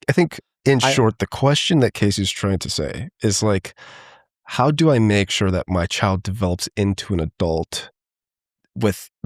I think in I- short, the question that Casey's trying to say is like, how do I make sure that my child develops into an adult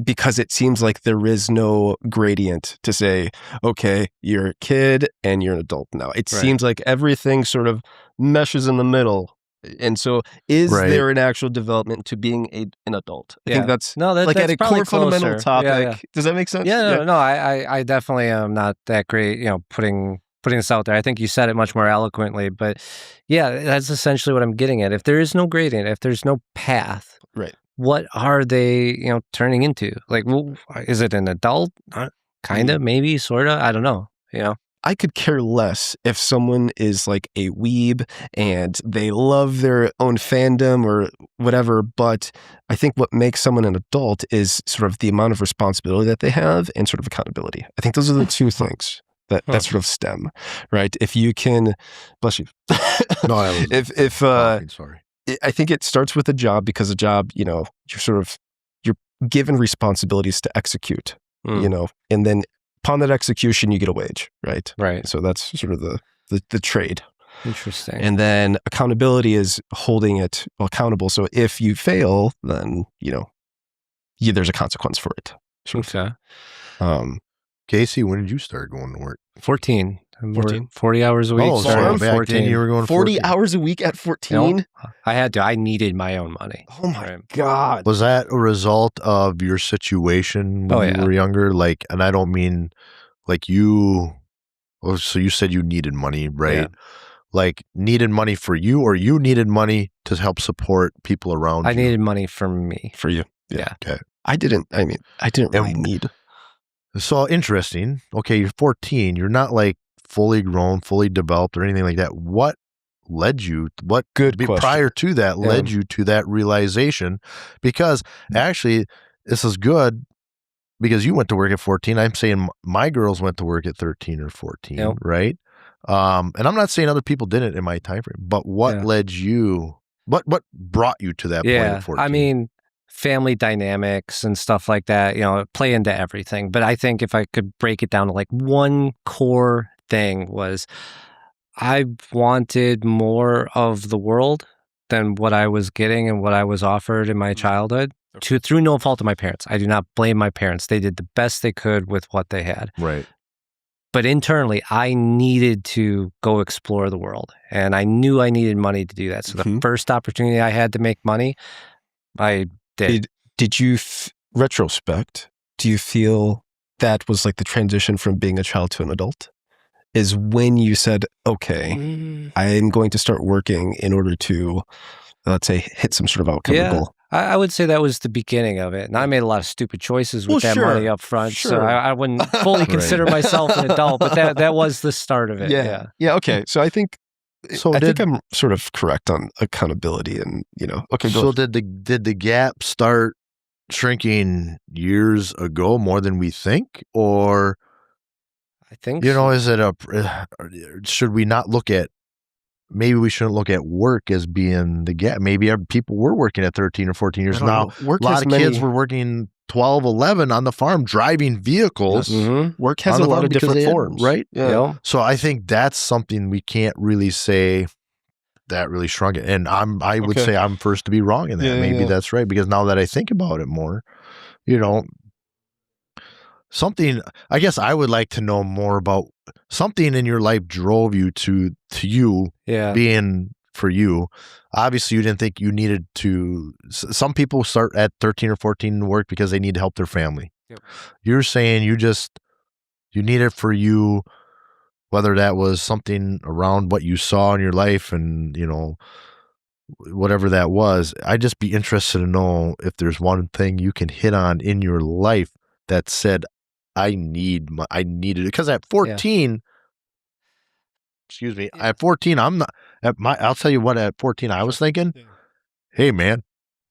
because it seems like there is no gradient to say, okay, you're a kid and you're an adult now. It seems like everything sort of meshes in the middle. And so is there an actual development to being an adult? I think that's like that's at a probably core fundamental closer. topic. Yeah. Does that make sense? Yeah, no, I definitely am not that great, putting this out there. I think you said it much more eloquently, but yeah, that's essentially what I'm getting at. If there is no gradient, if there's no path, right, what are they, turning into? Like, is it an adult? Kind of, maybe, sort of. I don't know. I could care less if someone is like a weeb and they love their own fandom or whatever, but I think what makes someone an adult is sort of the amount of responsibility that they have and sort of accountability. I think those are the two things that sort of stem, right? If you can, bless you. No, I was sorry. I think it starts with a job, because a job, you're given responsibilities to execute, and then upon that execution, you get a wage, right? Right. So that's sort of the trade. Interesting. And then accountability is holding it accountable. So if you fail, then, there's a consequence for it. Okay. Casey, when did you start going to work? 14. 40 hours a week. Oh, so back 10, you were going 40 hours a week at 14? I had to. I needed my own money. Oh my God. Was that a result of your situation when you were younger? Like, and I don't mean like so you said you needed money, right? Yeah. Like needed money for you, or you needed money to help support people around you? I needed money for me. For you. Yeah. Okay. I didn't really need. So interesting. Okay, you're 14. You're not like fully grown, fully developed or anything like that. What led you, prior to that led you to that realization? Because actually, this is good because you went to work at 14. I'm saying my girls went to work at 13 or 14, right? And I'm not saying other people didn't in my time frame, but what led you, what brought you to that point at 14? I mean, family dynamics and stuff like that, play into everything. But I think if I could break it down to like one core thing was I wanted more of the world than what I was getting and what I was offered in my childhood through no fault of my parents. I do not blame my parents. They did the best they could with what they had. Right. But internally, I needed to go explore the world, and I knew I needed money to do that. So the first opportunity I had to make money, I did. Did you, retrospect, do you feel that was like the transition from being a child to an adult? Is when you said, okay, I'm going to start working in order to, let's say, hit some sort of outcome or goal. I would say that was the beginning of it. And I made a lot of stupid choices with that money up front. So I wouldn't fully consider myself an adult, but that was the start of it. Yeah. Okay. So I think I'm sort of correct on accountability and, okay. So did the gap start shrinking years ago more than we think? Or I think is it should we not look at, maybe we shouldn't look at work as being the gap. Maybe people were working at 13 or 14 years now. A lot of kids were working 12, 11 on the farm, driving vehicles. Yes. Work has a lot of different forms. Right? Yeah. So I think that's something we can't really say that really shrunk it. And I would say I'm first to be wrong in that. Maybe that's right. Because now that I think about it more, something, I guess I would like to know more about something in your life drove you to you being for you. Obviously, you didn't think you needed to. Some people start at 13 or 14 to work because they need to help their family. Yep. You're saying you need it for you, whether that was something around what you saw in your life and, whatever that was. I'd just be interested to know if there's one thing you can hit on in your life that said, I needed it. Because at 14, at 14, I'll tell you what, at 14, I was thinking, hey man,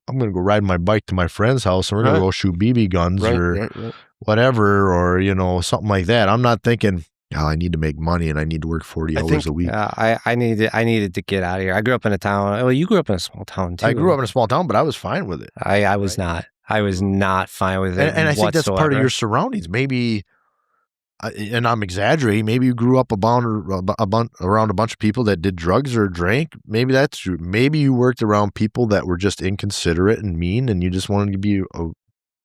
I'm going to go ride my bike to my friend's house and we're going to go shoot BB guns or whatever, or, something like that. I'm not thinking, I need to make money and I need to work 40 hours a week. I needed to get out of here. I grew up in a town. Well, you grew up in a small town too. I grew up in a small town, but I was fine with it. I was not. I was not fine with it. And I think that's part of your surroundings. Maybe and I'm exaggerating, maybe you grew up around a bunch of people that did drugs or drank. Maybe that's true. Maybe you worked around people that were just inconsiderate and mean, and you just wanted to be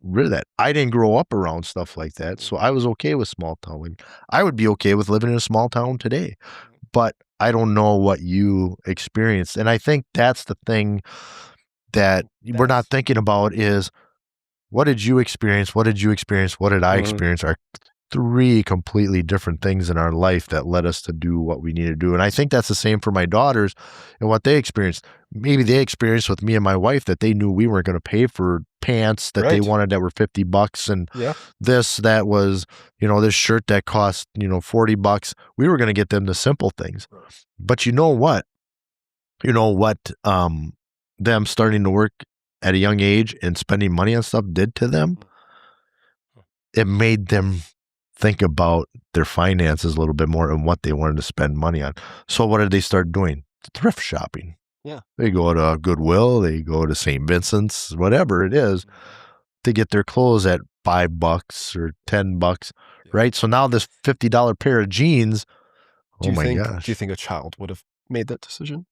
rid of that. I didn't grow up around stuff like that, so I was okay with small town. I would be okay with living in a small town today, but I don't know what you experienced. And I think that's the thing that we're not thinking about is, what did you experience? What did you experience? What did I experience? Are three completely different things in our life that led us to do what we need to do. And I think that's the same for my daughters and what they experienced. Maybe they experienced with me and my wife that they knew we weren't going to pay for pants that they wanted that were $50 and this that was, this shirt that cost, $40. We were going to get them the simple things. But you know what? Them starting to work at a young age and spending money on stuff did to them? It made them think about their finances a little bit more and what they wanted to spend money on. So what did they start doing? Thrift shopping. Yeah. They go to Goodwill, they go to St. Vincent's, whatever it is, to get their clothes at $5 or $10, right? So now this $50 pair of jeans, oh my gosh. Do you think a child would have made that decision?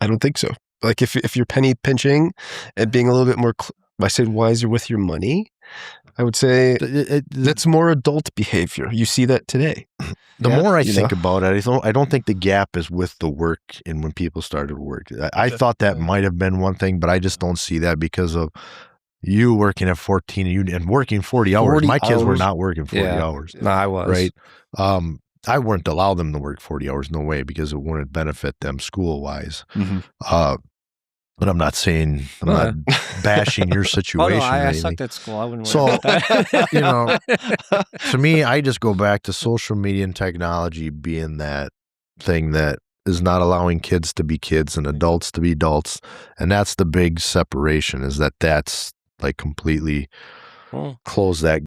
I don't think so. Like if you're penny pinching and being a little bit more, I said wiser with your money, I would say that's more adult behavior. You see that today. The more I think about it, I don't think the gap is with the work and when people started work. I thought that might have been one thing, but I just don't see that because of you working at 14 and working 40 hours. My kids were not working 40 hours. No, I was. Right. I wouldn't allow them to work 40 hours. No way, because it wouldn't benefit them school-wise. But I'm not saying, I'm not bashing your situation. I sucked at school. I wouldn't worry about that. To me, I just go back to social media and technology being that thing that is not allowing kids to be kids and adults to be adults. And that's the big separation, is that's like completely close that